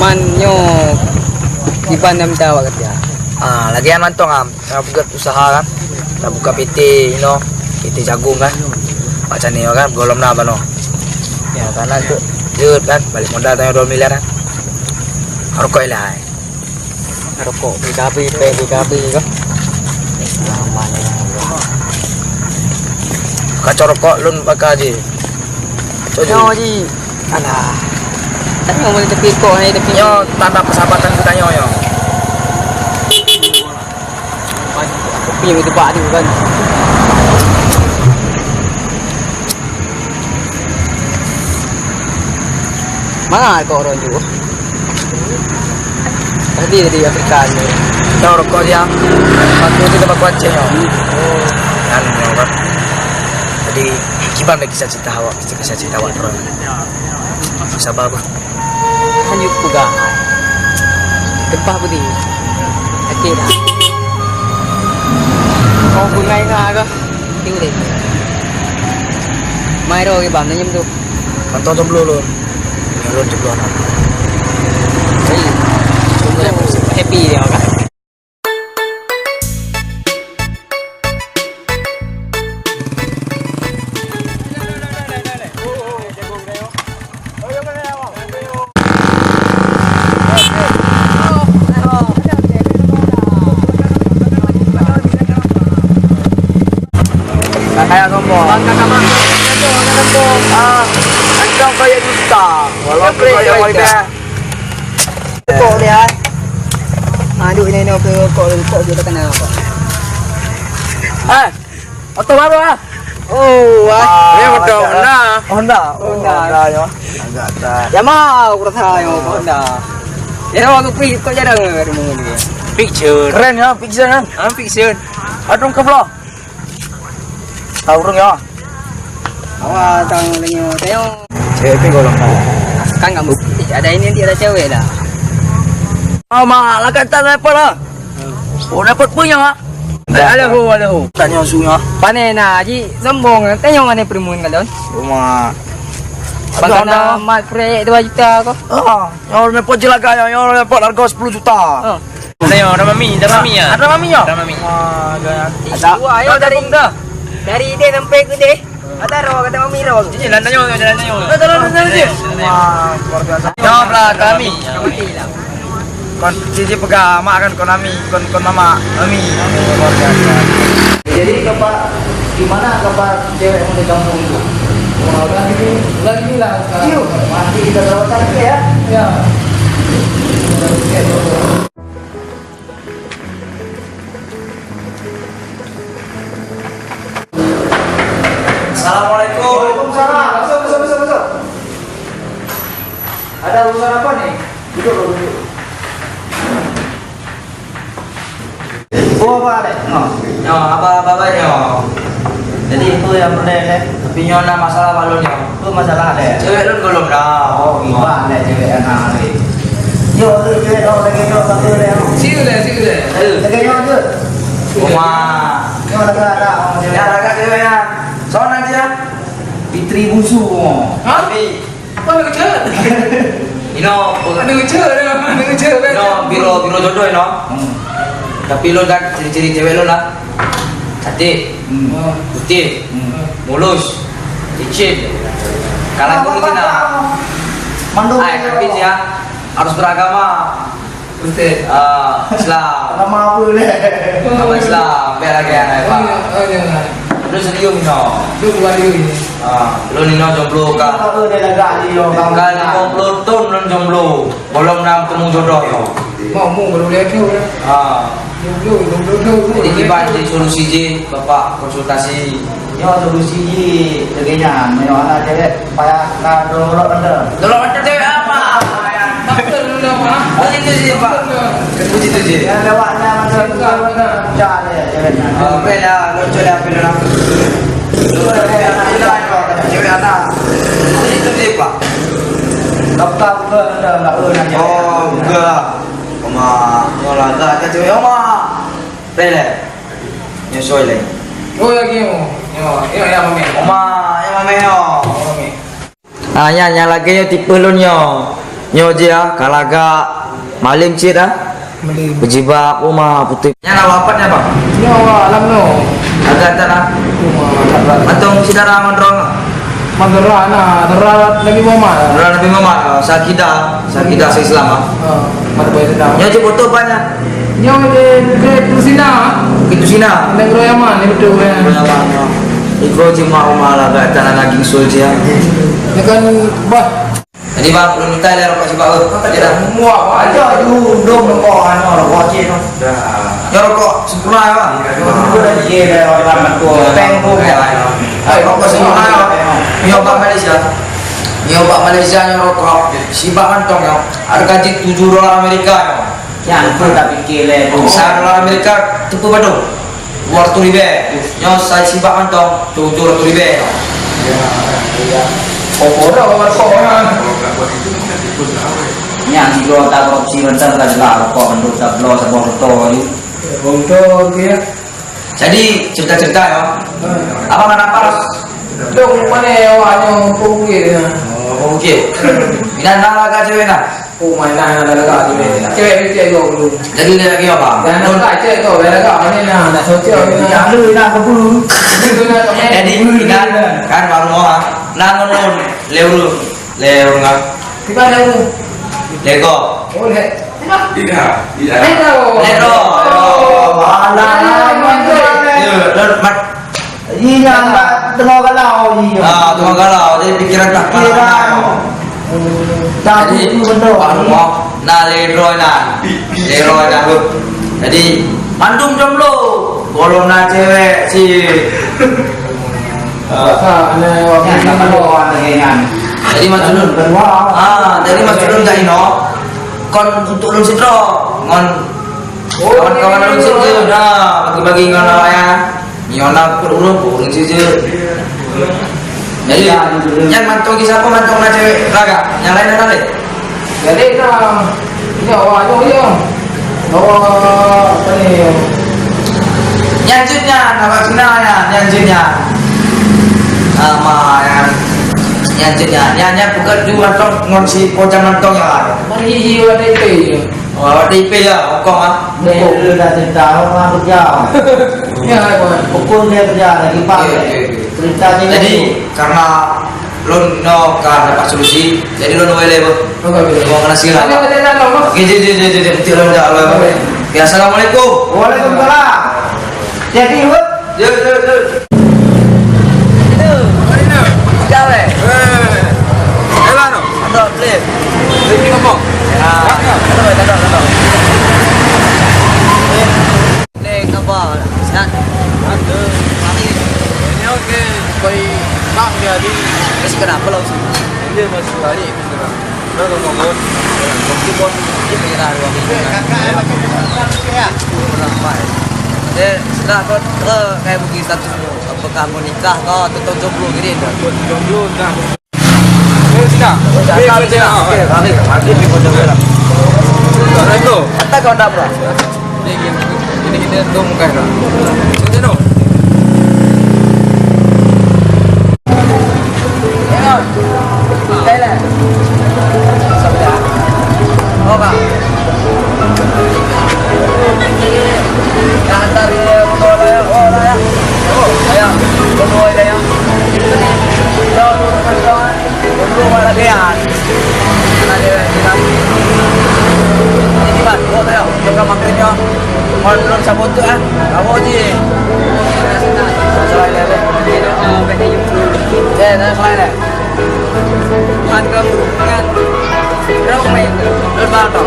Man nyo iban nam tawag kat ya. Lagi man to nga, buka usaha kan. Buka PT, PT jagung kan. Macam ni kan, golom na ba no. Ya karena tu jut kan, balik modal tayo 2 miliar kan. Rokok lah. Rokok BKB ko. Kacau rokok lun pakai je. Nyo ji. Alah. Tanya mo tepi ko ni tepi. Nyo tanda persahabatan kita nyo. Kopi itu pak tu kan. Mana kau orang tu? Tadi Afrika ni. Nyo rokok dia. Waktu itu dapat kuancing nyo. Kan nyo kan. Jadi kiban lagi kisah cerita awak terus. Sabar apa? Hanyut pugahan. Tempah budi. Okey dah. Kau pungai ngah ke? Tiu deh. Mai ro ke bam nyem tu. Mantau jomblo lu. Lu jomblo anak. Happy dia kan. Kayak ngomong. Antong kaya juta. Walaupun kaya wajah. Kok dia. Aduh ini ke kok dia kena apa? Auto baru ah. Oh, Ini betul Honda ya. Agak tak. Ya mau aku rasa yo Honda. Ya aku pergi kok jarang ada mungkin dia. Picture. Keren ya, picture kan? Fiction. Adung ke belakang. Tahu dong ya. Awak tang lenyo tayo. Cewek golong Kan kamu ada ini nanti ada cewek dah. Mak, lah kata apa lah? Oh, dapat punya mak. Ada ho. Tanya sunya. Pane na ji sombong tayo ngane primun kan don. Rumah. Bagaimana mat proyek 2 juta ko. Yang dapat jelaga yang dapat harga 10 juta. Tayo ada mami ya. Ada mami ya? Ada mami. Ada. Ayo dari dia sampai ke dia. Ada ro kata mami ro. Jalan tanyo. Wah, luar biasa. Jawablah kami. Kon cici pegang mak kan kon mama mami luar biasa. Jadi gimana cewek yang di kampung itu? Lagi lah Yuk, masih kita rawat lagi ya. Ya. Assalamualaikum. Waalaikumsalam. Masuk. Ada urusan apa nih? Duduk. Apa deh? Apa nyo? Jadi itu yang benar tapi nyona masalah balon nyo. Itu masalah ada. Cewek lu belum dah. Oh, gimana cewek yang hari? Yo, cewek lagi satu deh. Siu deh. Lagi nyo. Oma. Nyo ada. Ya, ada ceweknya. Soalnya aja. Fitri Busu. Tapi Apa kecil? Ada kecil. biro jodoh tapi lo kan ciri-ciri cewek lo lah cantik, putih, mulus, licin, kalah Filipina. Tapi dia harus beragama. Betul. Islam. Nama apa deh? Agama Islam. Biar lagi anak Pak. Lu serius Nino. Lu Nino jomblo kan? Apa dia lega dia? Kan 50 tahun lu jomblo. Belum temu jodoh yo. Mau baru lihat tu. Jadi gimana jadi solusi je Bapak konsultasi. Ya solusi tegenya, mana cewek payah nak dorong anda. Tolong ada cewek apa? Oh itu sih Pak. Puji itu sih. Yang lewatnya macam cari ceweknya. Oke lah, lu coba pilih lah. Cewek anak. Itu sih Pak. Dokter juga ada nggak pernah cewek. Oh enggak. Oma, ngolah ada cewek Oma. Pilih. Nyusul lagi. Oh lagi ya mami. Oma, yang mana yo? Yang lagi yo tipe lu nyo. nyo dia kalaga malim cit Mending. berjibak rumah putih. Nya nama apa nya bang? Nyo alam no. Agak tanah. Atong sidara mandrong. Mandara na, darat Nabi Muhammad. Orang Nabi Muhammad sakida se-Islam. Mata bayi sedang. Nya je foto banyak. Nyo de Kusina. Itu sina. Negro Yaman ni betul kan. Iko cuma umala gak tanah daging sulja. Ya kan bah. Jadi bang, belum minta dia rokok si bau. Dia dah Muak aja you dom rokok rokok cik tu. rokok sempurna ya bang. Gua dah je dah orang tu. Peng tu. Rokok sempurna ya. Nyoba Malaysia. Nyoba Malaysia rokok. Si bang kantong ya. Harga $7 Amerika ya. Yang tu tak fikir le. $1 Amerika tepu badung. $200,000. Nyo saya si bang kantong $700,000. Oh, dah orang kau kan. Yang si tak korupsi rentan tak jelas rokok menurut tak blow sebuah foto ni. Untuk dia. Jadi cerita-cerita ya. Apa mana pas? Dong mana awaknya pungkit dia. Oh, okey. Ina nalaga cewek nak. Oh, mana ada lagi ni. Cewek dulu. Jadi dia lagi apa? Dan nak cewek tu, ada lagi ni nak sosial ni. Yang lu nak keburu. Jadi ingat kan baru mau nangon lewru ngap Di mana tu? lego Oh, le. Tidak. lego mat Iya, tengah galau ni. tunggu galau dia pikiran tak Tak jadi itu benda. baru mau lero jadi mandum jomblo golong na cewek si Ana Yang tak perlu orang dengan. jadi macam jadi macam tak ino kon untuk lu sidro ngon kawan-kawan lu sidro bagi-bagi ngon ya nyona perlu sidro jadi yang mantong kisah apa mantong na cewek raga yang lain ada deh Jadi ini awaknya dia. Bawa apa ni? nyanjutnya nama Cina nyanjutnya sama nyanjutnya nyanyi bukan juga mantong ngon si pocang mantong yang ada Mari jiwa DP. oh DP ya hukum Dia dah cerita orang kerja. Ya, apa? Pukul dia kerja lagi pak. Cerita ni. jadi karena lo no kan dapat solusi jadi lo wele bu mau kena sila oke jadi betul lo dah lo ya assalamualaikum Waalaikumsalam. Jadi hut. Jale. Ada play. Ini ngomong. Ya. Ada. Ini apa? Sehat. Ada. Mari. Ini okey. Koi mak jadi. Masih kenapa lo? Ini masih kali. Lo ngomong. Mungkin pun ini kira dua minggu. Setelah kau kayak begini status apakah mau nikah kau atau jomblo gini dah? Jomblo dah. Sudah. Okey, mari pergi foto dulu. Assalamualaikum. Kata kau dah berapa? Ini kita tu muka dah. Sudah no. Ya. Tele. Sabda. Oka. Yang dari orang ya. Oh, saya kedua dia yang. Dulu malah dia. Ada dia. Ini kan, oh dia, jaga makannya. Orang sabut tu kan, kamu je. Selain dia, benda yang dah selain dia. Makan kan, berapa main? Berapa tau?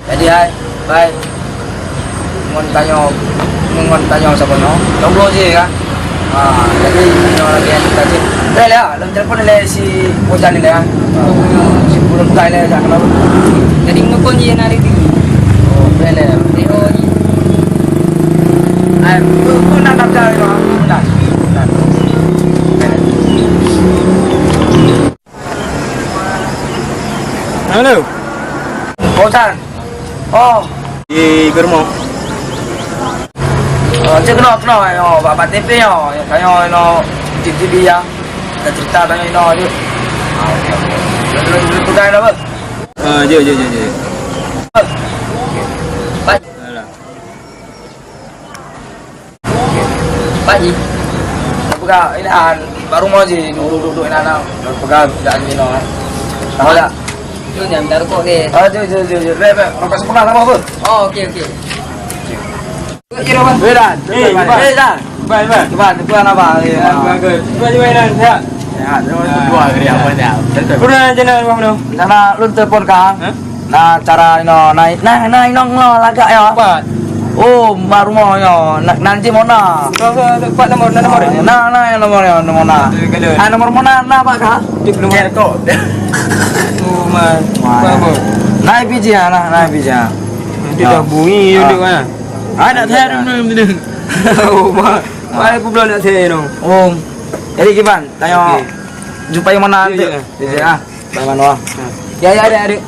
Jadi hai, bye. Ngon tanya siapa no? Jomblo je kan? Jadi nyo lagi yang kita je. Bel ya, dalam telefon le si bocah ni le. Si burung kai le dah kenapa? Jadi ngepon je nari tinggi. Oh, bel ya. Oh. Ai, kau nak daftar ke? Nak. Hello. Oh, Chan. Oh. Di ke rumah. Cik kena yo, bapak TP yo. Tanya no TV ya. Kita cerita tanya no je. Lu pegang apa? Je. Pak. Alah. Pak Ji. Pegang ini baru mau je duduk ini anak. Pegang dan ni no. Tahu tak? Tu jangan minta rokok ke. Je. Rokok sempurna sama apa? Oh, okey. Kira apa? Beran. Beran. Cepat, apa? Bagus. Cuba nan, ya. Ya, Dua kali apa dah. Pernah jalan rumah mana? Karena lu telepon kang. Nah, cara naik nong lagak ya. Apa? Oh, baru mau yo. Nanti mau na. Tempat nomor ni. Nah, yang nomornya nomor na. Nomor mana na pak kang? Nomor kau. Oh, man. Apa? Naik biji ya, naik biji ya. Dia dah bunyi duduk mana? Nak saya dulu. Oh, mak. Aku belum nak saya no. Oh, jadi gimana? Tanya jumpa yang mana nanti? Ya. Di sini ah. Bagaimana? Ya, adik.